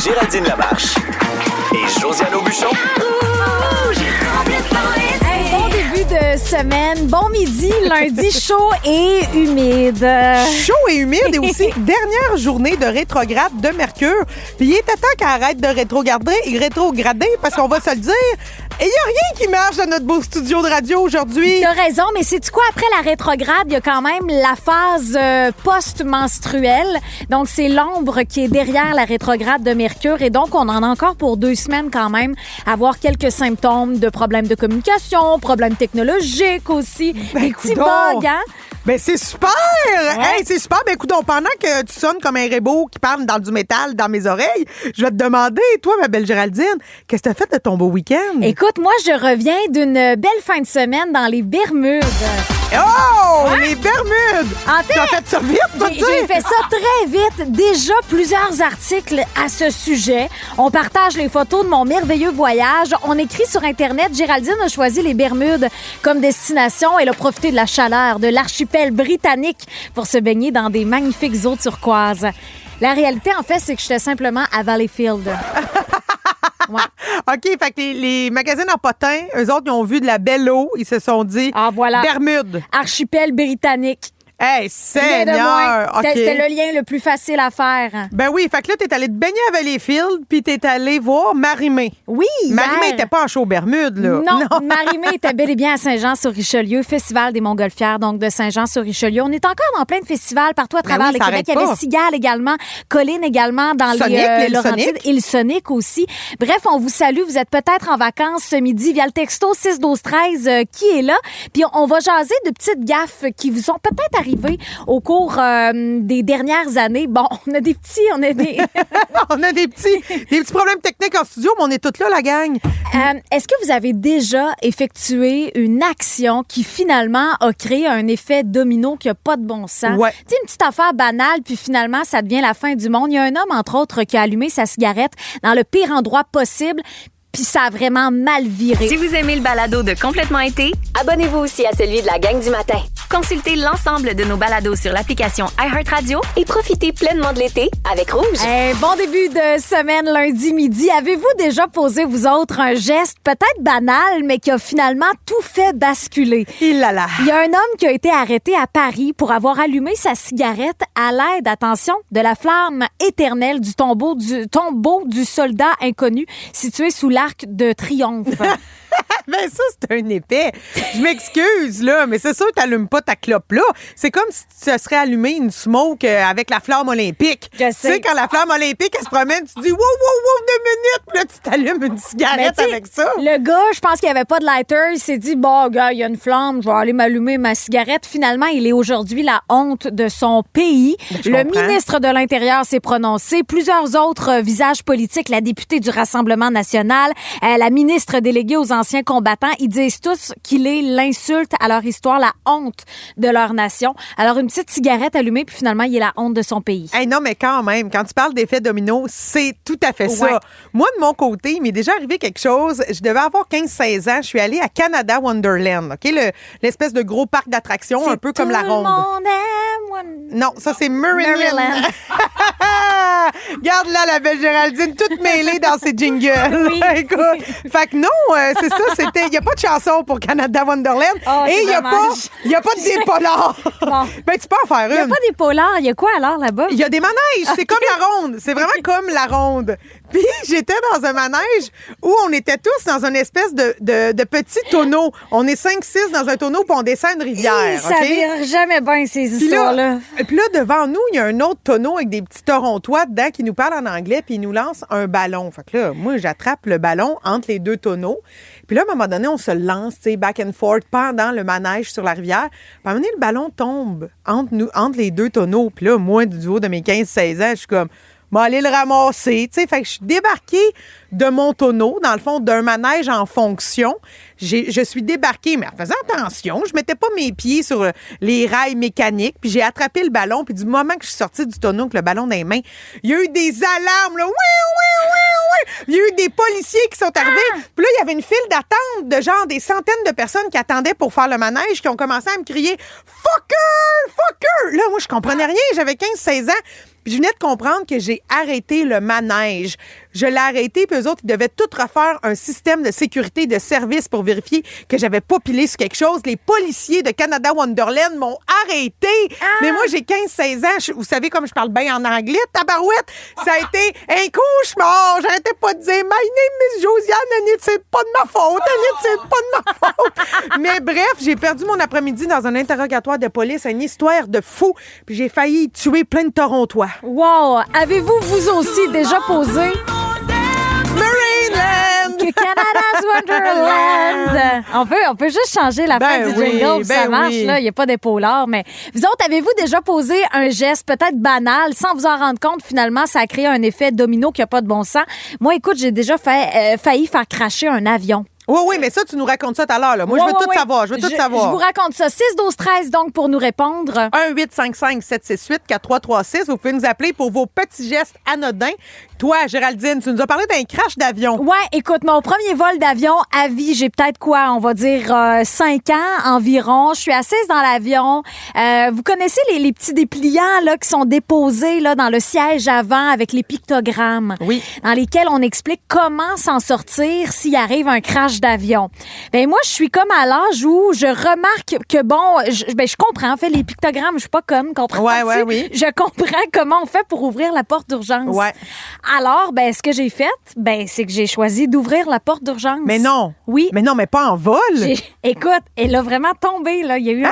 Géraldine Lamarche et Josiane Aubuchon. Bon début de semaine, bon midi, lundi chaud et humide. Chaud et humide et aussi dernière journée de rétrograde de Mercure. Puis il était temps qu'elle arrête de rétrograder parce qu'on va se le dire, il n'y a rien qui marche dans notre beau studio de radio aujourd'hui. T'as raison, mais sais-tu quoi? Après la rétrograde, il y a quand même la phase post-menstruelle. Donc, c'est l'ombre qui est derrière la rétrograde de Mercure. Et donc, on en a encore pour 2 semaines quand même à avoir quelques symptômes de problèmes de communication, problèmes technologiques aussi, des petits bugs, hein? Ben c'est super! Ouais. Hey, c'est super! Ben écoute, pendant que tu sonnes comme un robot qui parle dans du métal dans mes oreilles, je vais te demander, toi, ma belle Géraldine, qu'est-ce que t'as fait de ton beau week-end? Écoute, moi, je reviens d'une belle fin de semaine dans les Bermudes. Oh! Ouais. Les Bermudes! En fait, tu as fait ça vite, toi, tu J'ai sais? fait ça très vite. Déjà, plusieurs articles à ce sujet. On partage les photos de mon merveilleux voyage. On écrit sur Internet. Géraldine a choisi les Bermudes comme destination. Elle a profité de la chaleur de l'archipel britannique pour se baigner dans des magnifiques eaux turquoises. La réalité, en fait, c'est que j'étais simplement à Valleyfield. Ouais. OK, fait que les magasins en potin, eux autres, ils ont vu de la belle eau. Ils se sont dit, Ah, voilà. Bermudes. Archipel britannique. Hey, Rien de moins. Seigneur! OK. C'était le lien le plus facile à faire. Ben oui, fait que là, t'es allé te baigner à Valleyfield, puis t'es allé voir Marimé. Oui, Marimé hier. n'était pas en show Bermude, là. Non, Marimé était bel et bien à Saint-Jean-sur-Richelieu, Festival des Montgolfières, donc de Saint-Jean-sur-Richelieu. On est encore dans plein de festivals partout à travers oui, le ça Québec. Il y arrête avait pas. Cigale également, Colline également dans Sonic, les l'île Laurentides. Sonic. Île Sonic aussi. Bref, on vous salue. Vous êtes peut-être en vacances ce midi via le texto 6-12-13 qui est là. Puis on va jaser de petites gaffes qui vous sont peut-être arrivées au cours des dernières années. Bon, on a des... on a des petits problèmes techniques en studio, mais on est tous là, la gang. Est-ce que vous avez déjà effectué une action qui finalement a créé un effet domino qui n'a pas de bon sens? Ouais. Tu sais, une petite affaire banale, puis finalement, ça devient la fin du monde. Il y a un homme, entre autres, qui a allumé sa cigarette dans le pire endroit possible, puis ça a vraiment mal viré. Si vous aimez le balado de Complètement été, Abonnez-vous aussi à celui de la gang du matin consultez l'ensemble de nos balados sur l'application iHeartRadio. et profitez pleinement de l'été avec Rouge. Bon début de semaine, lundi midi. Avez-vous déjà posé, vous autres, un geste peut-être banal, mais qui a finalement tout fait basculer? Il là là. Il y a un homme qui a été arrêté à Paris pour avoir allumé sa cigarette à l'aide, attention, de la flamme éternelle du tombeau du soldat inconnu situé sous l'Arc de Triomphe. Ben ça, c'est un épais. Je m'excuse, là, mais c'est sûr que t'allumes pas ta clope là. C'est comme si tu serais allumé une smoke avec la flamme olympique. Je Tu sais, sais. quand la flamme olympique, elle se promène, tu dis « Wow, wow, wow, 2 minutes! » Puis là, tu t'allumes une Mais cigarette tu sais, avec ça. Le gars, je pense qu'il n'y avait pas de lighter. Il s'est dit, bon, gars, il y a une flamme, je vais aller m'allumer ma cigarette. Finalement, il est aujourd'hui la honte de son pays. je Le comprends. ministre de l'Intérieur s'est prononcé. Plusieurs autres visages politiques, la députée du Rassemblement national, la ministre déléguée aux anciens combattants, ils disent tous qu'il est l'insulte à leur histoire, la honte de leur nation. Alors, une petite cigarette allumée, puis finalement, il est la honte de son pays. Hey, non, mais quand même, quand tu parles d'effet domino, c'est tout à fait Ouais. ça. Moi, de mon côté, il m'est déjà arrivé quelque chose. Je devais avoir 15-16 ans. Je suis allée à Canada Wonderland, OK? L'espèce de gros parc d'attractions, un peu comme la ronde. Tout le monde aime Non, ça, c'est Maryland. Maryland. Regarde là, la belle Géraldine, toute mêlée dans ses jingles. Oui. Écoute, fait que non, c'est ça, il n'y a pas de chanson pour Canada Wonderland. Oh, et c'est il n'y a dommage. pas de dépolard. Bon. Ben, tu peux en faire Il n'y a une. pas des polars. Il y a quoi alors là-bas? Il y a des manèges, c'est comme la ronde. C'est vraiment comme la ronde. Puis j'étais dans un manège où on était tous dans une espèce de petit tonneau. On est 5-6 dans un tonneau, puis on descend une rivière. Ça OK? vire jamais bien, ces Puis histoires-là. puis là, devant nous, il y a un autre tonneau avec des petits torontois dedans qui nous parlent en anglais, puis ils nous lancent un ballon. Fait que là, moi, j'attrape le ballon entre les deux tonneaux. Puis là, à un moment donné, on se lance, tu sais, back and forth pendant le manège sur la rivière. Puis à un moment donné, le ballon tombe entre les deux tonneaux. Puis là, moi, du haut de mes 15-16 ans, je suis comme... aller le ramasser, tu sais. Fait que je suis débarquée de mon tonneau, dans le fond, d'un manège en fonction. Je suis débarquée, mais en faisant attention, je mettais pas mes pieds sur les rails mécaniques, puis j'ai attrapé le ballon, puis du moment que je suis sortie du tonneau avec le ballon dans les mains, il y a eu des alarmes, là. Oui, oui, oui, oui! Il y a eu des policiers qui sont arrivés. Puis là, il y avait une file d'attente de genre des centaines de personnes qui attendaient pour faire le manège, qui ont commencé à me crier « Fucker! Fucker! » Là, moi, je comprenais rien. J'avais 15-16 ans. Puis je venais de comprendre que j'ai arrêté le manège. Je l'ai arrêté, puis eux autres, ils devaient tout refaire un système de sécurité de service pour vérifier que j'avais pas pilé sur quelque chose. Les policiers de Canada Wonderland m'ont arrêté. Mais moi, j'ai 15-16 ans. Vous savez comme je parle bien en anglais, tabarouette. Ça a été un cauchemar. J'arrêtais pas de dire « My name is Josiane, and it's pas de ma faute, and it's pas de ma faute. » Mais bref, j'ai perdu mon après-midi dans un interrogatoire de police, une histoire de fou. Puis j'ai failli tuer plein de Torontois. Wow! Avez-vous, vous aussi, déjà posé Marineland! que Canada's Wonderland? On peut juste changer la fin du jingle, puis ça marche, là. Il n'y a pas d'épaulard, mais vous autres, avez-vous déjà posé un geste peut-être banal, sans vous en rendre compte, finalement, ça a créé un effet domino qui n'a pas de bon sens? Moi, écoute, j'ai déjà failli faire cracher un avion. Oui, mais ça, tu nous racontes ça tout à l'heure. Là. Moi, je veux tout savoir. Je veux tout savoir. Je vous raconte ça. 6-12-13, donc, pour nous répondre. 1-855-768-4336. Vous pouvez nous appeler pour vos petits gestes anodins. Toi, Géraldine, tu nous as parlé d'un crash d'avion. Ouais, écoute, mon premier vol d'avion à vie, j'ai peut-être on va dire 5 ans environ. Je suis assise dans l'avion. Vous connaissez les petits dépliants là qui sont déposés là dans le siège avant avec les pictogrammes. Oui. Dans lesquels on explique comment s'en sortir s'il arrive un crash d'avion. Ben moi, je suis comme à l'âge où je remarque que je comprends. En fait, les pictogrammes, je suis pas comprends. Ouais, oui. Je comprends comment on fait pour ouvrir la porte d'urgence. Ouais. Alors, ce que j'ai fait, c'est que j'ai choisi d'ouvrir la porte d'urgence. Mais non. Oui. Mais non, mais pas en vol. Écoute, elle a vraiment tombé, là. Il y a eu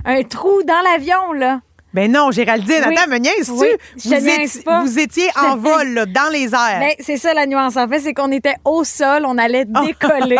un trou dans l'avion, là. Ben non, Géraldine, Oui. attends, me niaises-tu? Oui, je te niaise pas. Vous étiez en vol, là, dans les airs. Ben, c'est ça la nuance. En fait, c'est qu'on était au sol, on allait décoller,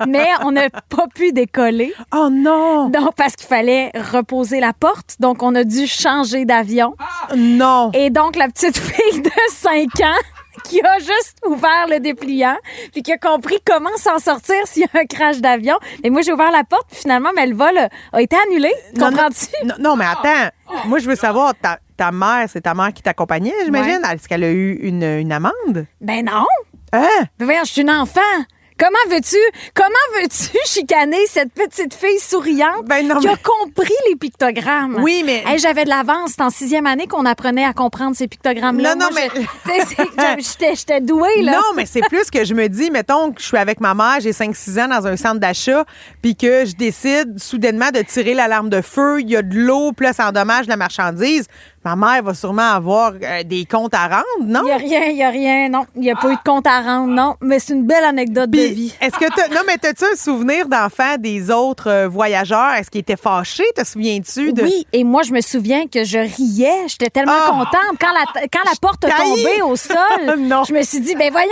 mais on n'a pas pu décoller. Oh non! Donc, parce qu'il fallait reposer la porte. Donc, on a dû changer d'avion. Non! Et donc, la petite fille de 5 ans qui a juste ouvert le dépliant puis qui a compris comment s'en sortir s'il y a un crash d'avion. Et moi, j'ai ouvert la porte puis finalement, mais le vol a été annulé. Comprends-tu? Non, mais attends. Moi, je veux savoir, ta mère, c'est ta mère qui t'accompagnait, j'imagine? Ouais. Est-ce qu'elle a eu une amende? Ben non! Hein? Mais voyons, je suis une enfant! Comment veux-tu chicaner cette petite fille souriante Ben non, qui a mais- compris les pictogrammes? Oui, mais- Hey, j'avais de l'avance. C'est en 6e année qu'on apprenait à comprendre ces pictogrammes-là. Non, Moi, mais- j'étais douée, là. Non, mais c'est plus que je me dis, mettons que je suis avec ma mère, j'ai 5-6 ans dans un centre d'achat, puis que je décide soudainement de tirer l'alarme de feu, il y a de l'eau, puis là, ça endommage la marchandise. Ma mère va sûrement avoir des comptes à rendre, non? Il y a rien, non. Il n'y a pas eu de compte à rendre, non. Mais c'est une belle anecdote de Puis, vie. est-ce que t'as-tu un souvenir d'enfant des autres voyageurs? Est-ce qu'ils étaient fâchés? Te souviens-tu de... Oui, et moi, je me souviens que je riais. J'étais tellement contente. Quand la porte a tombé au sol, Non. je me suis dit, voyons,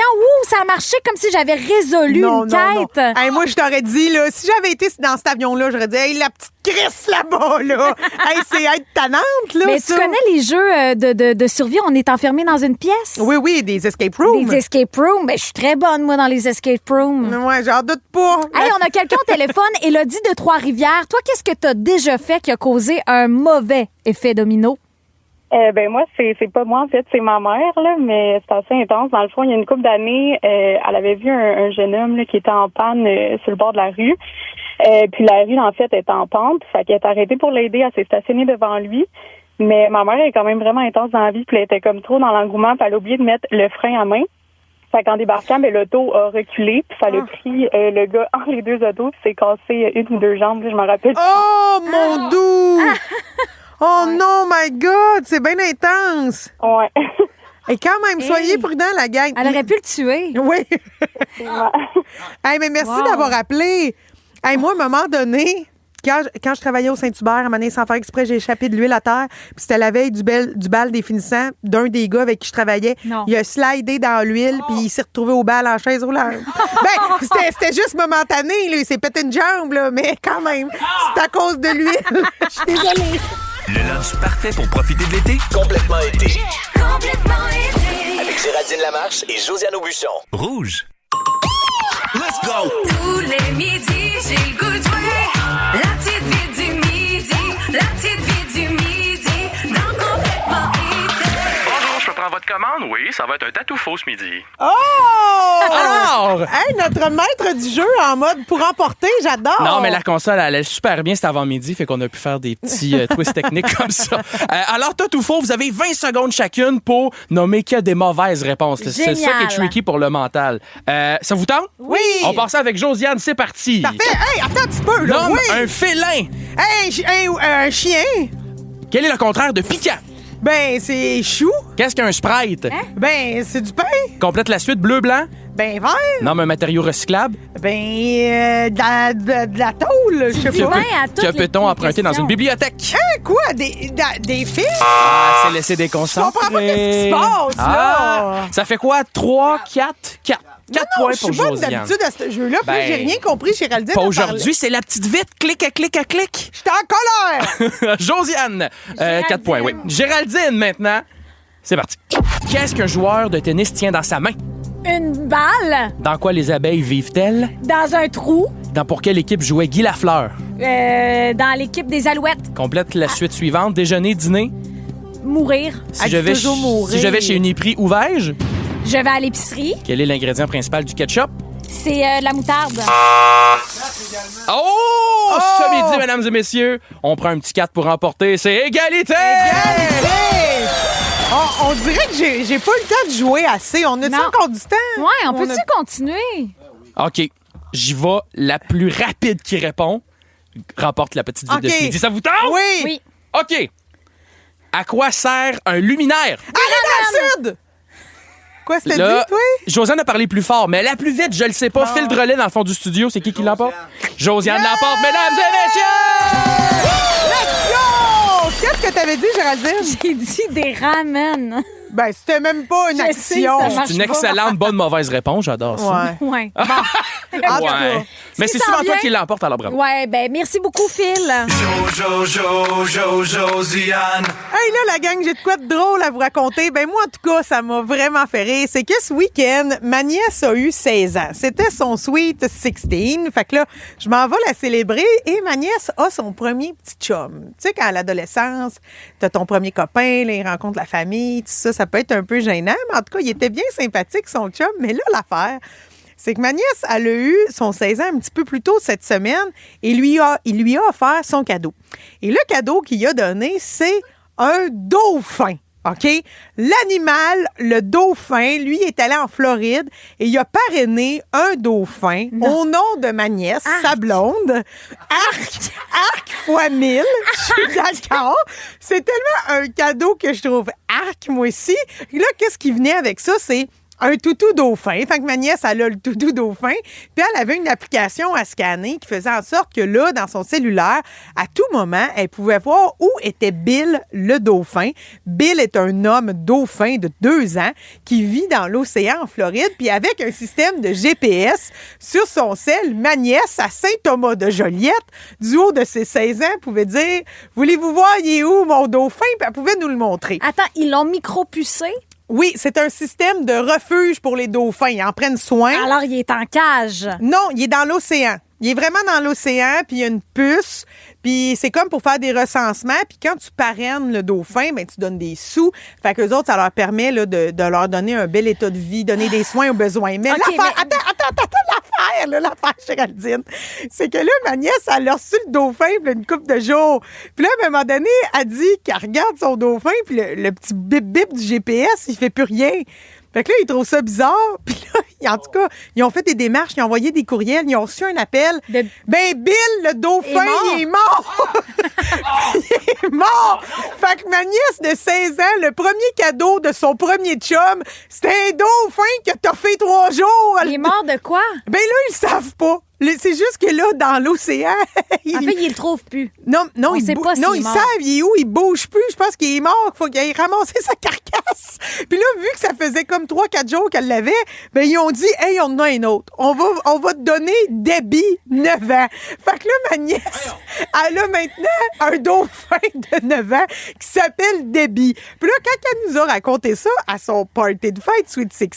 ça a marché comme si j'avais résolu une quête. Non. Hey, moi, je t'aurais dit, là, si j'avais été dans cet avion-là, j'aurais dit, hey, la petite crisse là-bas, là. Hey, c'est être tannante, là. Mais ça. tu connais les jeux de survie? On est enfermé dans une pièce. Oui, des escape rooms. Des escape rooms. Je suis très bonne, moi, dans les escape rooms. Ouais, j'en doute pas. Hey, on a quelqu'un au téléphone, Élodie de Trois-Rivières. Toi, qu'est-ce que tu as déjà fait qui a causé un mauvais effet domino? Moi, c'est pas moi, en fait, c'est ma mère, là, mais c'est assez intense. Dans le fond, il y a une couple d'années, elle avait vu un jeune homme là, qui était en panne sur le bord de la rue. Puis la rue, en fait, est en pente. Fait qu'elle est arrêtée pour l'aider à se stationner devant lui. Mais ma mère est quand même vraiment intense dans la vie, puis elle était comme trop dans l'engouement, puis elle a oublié de mettre le frein à main. Fait qu'en débarquant, l'auto a reculé, puis ça a pris le gars entre les deux autos, puis s'est cassé une ou deux jambes, là, je m'en rappelle. Oh, mon doux! Oh non, my God! C'est bien intense! Ouais. Et quand même, soyez prudents, la gang. Elle aurait pu le tuer. Oui. Hey, mais merci d'avoir appelé. Hey, moi, à un moment donné, quand je travaillais au Saint-Hubert, à un moment donné, sans faire exprès, j'ai échappé de l'huile à terre. Puis c'était la veille du bal des finissants d'un des gars avec qui je travaillais. Non. Il a slidé dans l'huile, puis il s'est retrouvé au bal en chaise roulante. C'était juste momentané, là. Il s'est pété une jambe, là, mais quand même, c'est à cause de l'huile. Je suis désolée. Le lunch parfait pour profiter de l'été. Complètement été. Avec Géraldine Lamarche et Josiane Aubuchon. Rouge. Let's go! Tous les midis, j'ai le goût de jouer. La petite vie du midi, la petite vie du midi, dans Complètement été. Bonjour, je peux prend votre commande? Oui, ça va être un tatou faux ce midi. Oh! Alors! Hey, notre maître du jeu en mode pour emporter, j'adore! Non, mais la console, elle allait super bien cet avant-midi, fait qu'on a pu faire des petits twists techniques comme ça. Alors, tout ou faux, vous avez 20 secondes chacune pour nommer que des mauvaises réponses. là. C'est ça qui est tricky pour le mental. Ça vous tente? Oui! On part ça avec Josiane, c'est parti. Parfait! Hey, attends un petit peu, là! Nomme Oui! un félin. Hey, un chien! Quel est le contraire de piquant? Ben, c'est chou. Qu'est-ce qu'un Sprite? Ben, c'est du pain. Complète la suite bleu-blanc. Ben, vert. Nomme un matériau recyclable. Ben, de la tôle, je sais dis pas. ben à toutes Que les peut-on emprunter dans questions. une bibliothèque? Hein, quoi? Des filles? Ah, c'est laissé Je déconcentrer. comprends pas qu'est-ce qui se passe, là. Ça fait quoi? 3, 4, 4. 4 Non, points je pour suis bonne Josiane. d'habitude à ce jeu-là. Puis là, Ben, j'ai rien compris, Géraldine. Pas elle aujourd'hui, c'est la petite vite. Clic à clic à clic. J'étais en colère. Josiane, 4 points, oui. Géraldine, maintenant, c'est parti. Qu'est-ce qu'un joueur de tennis tient dans sa main? Une balle Dans quoi les abeilles vivent-elles? dans un trou Pour quelle équipe jouait Guy Lafleur? dans l'équipe des Alouettes. Complète la suite suivante. Déjeuner, dîner. Mourir. Si Elle je dit vais toujours mourir. si je vais chez Uniprix, où vais-je? Je vais à l'épicerie. Quel est l'ingrédient principal du ketchup? C'est de la moutarde. Oh! Ce midi, mesdames et messieurs, on prend un petit 4 pour remporter. C'est égalité! Hey! On dirait que j'ai pas eu le temps de jouer assez. On a-tu Non. encore du temps? Ouais, on peut-tu continuer? OK. J'y vais. La plus rapide qui répond remporte la petite vite de OK. ce midi. Ça vous tente? Oui. Oui. OK. À quoi sert un luminaire? Allez dans le sud! Quoi, c'était dit, Là, toi? Josiane a parlé plus fort, mais la plus vite, je le sais pas. Fil de relais dans le fond du studio, c'est qui l'emporte? Josiane l'emporte, mesdames et messieurs! Let's go! Qu'est-ce que t'avais dit, Géraldine? J'ai dit des ramen. Ben, c'était même pas une Je sais, action. ça C'est marche une pas. excellente bonne mauvaise réponse, j'adore ça. Ouais. Ouais. En tout cas, Ouais. Mais c'est s'en souvent toi vient- qui l'emporte, alors bravo. Ouais, ben merci beaucoup, Phil. Josiane. Hey, là, la gang, j'ai de quoi de drôle à vous raconter. Ben, moi, en tout cas, ça m'a vraiment fait rire. C'est que ce week-end, ma nièce a eu 16 ans. C'était son Sweet 16. Fait que là, je m'en vais la célébrer et ma nièce a son premier petit chum. Tu sais, quand à l'adolescence, t'as ton premier copain, là, il rencontre la famille, tout ça, ça peut être un peu gênant. Mais en tout cas, il était bien sympathique, son chum. Mais là, l'affaire, c'est que ma nièce, elle a eu son 16 ans un petit peu plus tôt cette semaine et il lui a offert son cadeau. Et le cadeau qu'il a donné, c'est un dauphin. OK? L'animal, le dauphin, lui, est allé en Floride et il a parrainé un dauphin au nom de ma nièce, sa blonde. Arc fois 1000. Je suis d'accord. C'est tellement un cadeau que je trouve arc, moi aussi. Et là, qu'est-ce qui venait avec ça? C'est un toutou dauphin. Fait que ma nièce, elle a le toutou dauphin. Puis elle avait une application à scanner qui faisait en sorte que là, dans son cellulaire, à tout moment, elle pouvait voir où était Bill, le dauphin. Bill est un homme dauphin de 2 ans qui vit dans l'océan en Floride. Puis avec un système de GPS sur son cell, ma nièce, à Saint-Thomas-de-Joliette, du haut de ses 16 ans, pouvait dire « Voulez-vous voir, il est où mon dauphin? » Puis elle pouvait nous le montrer. Attends, ils l'ont micro-pucé? Oui, c'est un système de refuge pour les dauphins. Ils en prennent soin. Alors, il est en cage. Non, il est dans l'océan. Il est vraiment dans l'océan, puis il y a une puce, puis c'est comme pour faire des recensements, puis quand tu parraines le dauphin, ben tu donnes des sous. Fait que les autres, ça leur permet là, de leur donner un bel état de vie, donner des soins aux besoins. Mais OK, l'affaire, mais- attends, l'affaire, Géraldine, c'est que là, ma nièce, elle a reçu le dauphin puis une couple de jours. Puis là, à un moment donné, elle dit qu'elle regarde son dauphin, puis le petit bip-bip du GPS, il fait plus rien. Fait que là, ils trouvent ça bizarre. Puis là, en tout cas, ils ont fait des démarches, ils ont envoyé des courriels, ils ont reçu un appel. De- Ben, Bill, le dauphin, il est mort! Il est mort! Fait que ma nièce de 16 ans, le premier cadeau de son premier chum, c'était un dauphin que t'as fait 3 jours. Il est mort de quoi? Ben là, ils savent pas. C'est juste que là, dans l'océan... En fait, il le trouve plus. Non, On sait pas s'il non, est ils mort. savent, il est où, il bouge plus. Je pense qu'il est mort, qu'il faut qu'il aille ramasser sa carcasse. Puis là, vu que ça faisait comme 3-4 jours qu'elle l'avait, ben ils ont dit, hey, on en a un autre. On va te donner Debbie, 9 ans. Fait que là, ma nièce, elle a maintenant un dauphin de 9 ans qui s'appelle Debbie. Puis là, quand elle nous a raconté ça à son party de fête, Sweet 16,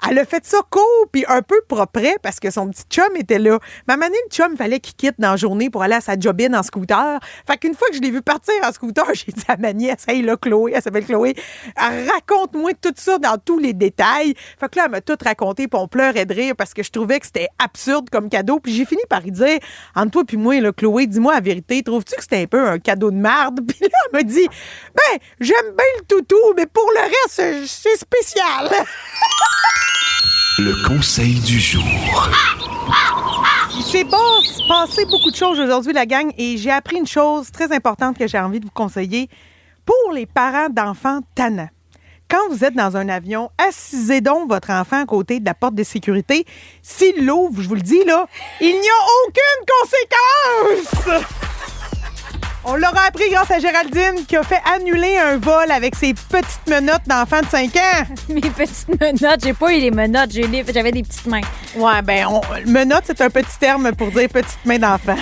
elle a fait ça court puis un peu propre parce que son petit chum était là. Ma manée, le chum, fallait qu'il quitte dans la journée pour aller à sa jobine en scooter. Fait qu'une fois que je l'ai vu partir en scooter, j'ai dit à ma nièce, hey là, Chloé, elle s'appelle Chloé, raconte-moi tout ça dans tous les détails. Fait que là, elle m'a tout raconté, puis on pleurait de rire parce que je trouvais que c'était absurde comme cadeau. Puis j'ai fini par lui dire, entre toi puis moi, là, Chloé, dis-moi la vérité, trouves-tu que c'était un peu un cadeau de merde? Puis là, elle m'a dit, ben, j'aime bien le toutou, mais pour le reste, c'est spécial. Le conseil du jour. Il s'est passé beaucoup de choses aujourd'hui, la gang, et j'ai appris une chose très importante que j'ai envie de vous conseiller pour les parents d'enfants tannants. Quand vous êtes dans un avion, assisez donc votre enfant à côté de la porte de sécurité. S'il l'ouvre, je vous le dis, là, il n'y a aucune conséquence! On l'aura appris grâce à Géraldine qui a fait annuler un vol avec ses petites menottes d'enfant de 5 ans. Mes petites menottes, j'ai pas eu les menottes, j'avais des petites mains. Ouais, ben, menottes, c'est un petit terme pour dire petites mains d'enfant.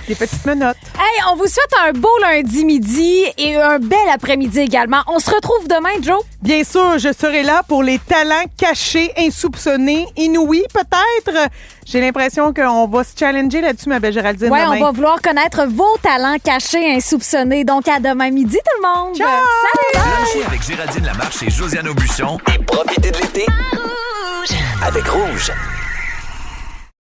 Des petites menottes. Hey, on vous souhaite un beau lundi midi et un bel après-midi également. On se retrouve demain, Joe? Bien sûr, je serai là pour les talents cachés, insoupçonnés, inouïs peut-être. J'ai l'impression qu'on va se challenger là-dessus, ma belle Géraldine. Oui, demain. on va vouloir connaître vos talents cachés, insoupçonnés. Donc, à demain midi, tout le monde. Ciao! Salut! Lundi avec Géraldine Lamarche et Josiane Aubuchon. Et profitez de l'été avec Rouge.